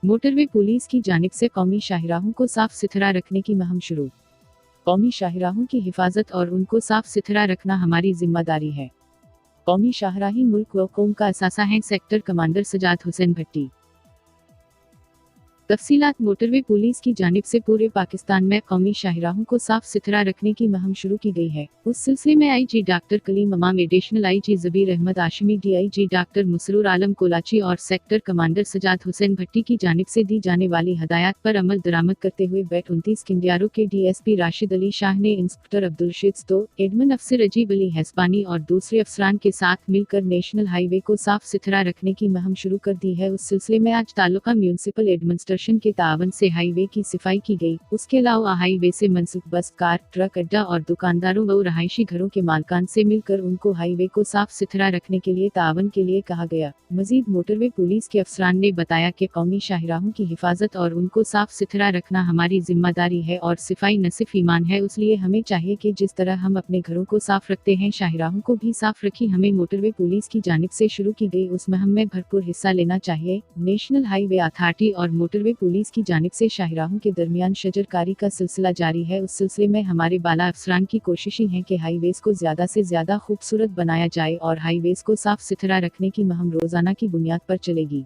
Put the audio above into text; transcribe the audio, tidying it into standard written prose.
Motorway police की जानिब से कौमी शाहराहों को साफ सुथरा रखने की मुहिम शुरू। कौमी शाहराहों की हिफाजत और उनको साफ सुथरा रखना हमारी जिम्मेदारी है। कौमी शाहराही मुल्क व कौम का असासा हैं। Sector commander Sajjad Hussain Bhatti. तफसीलात। मोटरवे पुलिस की जानिब से पूरे पाकिस्तान में कौमी शाहराहों को साफ सुथरा रखने की मुहिम शुरू की गई है। उस सिलसिले में IG doctor Kaleem Imam, additional IG Jabir Ahmed Hashmi, DIG doctor Masroor Alam Kolachi और सेक्टर कमांडर सजाद हुसैन भट्टी की जानिब से दी जाने वाली हदायत पर अमल दरामद करते हुए बैट 29 किंडियारो के DSP राशिद अली शाह ने इंस्पेक्टर अब्दुल शिस्तो, एडमिन अफसर अजीब अली हैस्पानी और दूसरे अफसरान के साथ मिलकर नेशनल हाईवे को साफ सुथरा रखने की मुहिम शुरू कर दी है। उस सिलसिले में आज तालुका म्यूनसिपल एडमिनिस्ट्रेशन के तावन से हाईवे की सफाई की गई। उसके अलावा हाईवे से मनसूब बस, कार, ट्रक अड्डा और दुकानदारों व रहायशी घरों के मालकान से मिलकर उनको हाईवे को साफ सुथरा रखने के लिए तावन के लिए कहा गया। मजीद मोटरवे पुलिस के अफसरान ने बताया कि कौमी शाहराहों की हिफाजत और उनको साफ सुथरा रखना हमारी जिम्मेदारी है और सफाई न सिर्फ ईमान है, इसलिए हमें चाहिए कि जिस तरह हम अपने घरों को साफ रखते हैं, शाहराहों को भी साफ रखी। हमें मोटरवे पुलिस की जानिब से शुरू की गई उस मुहिम में भरपूर हिस्सा लेना चाहिए। नेशनल हाईवे अथॉरिटी और मोटरवे पुलिस की जानिब से शाहराहों के दरमियान शजरकारी का सिलसिला जारी है। उस सिलसिले में हमारे बाला अफसरान की कोशिशें हैं कि हाईवेज को ज्यादा से ज्यादा खूबसूरत बनाया जाए और हाईवेज को साफ सुथरा रखने की मुहिम रोजाना की बुनियाद पर चलेगी।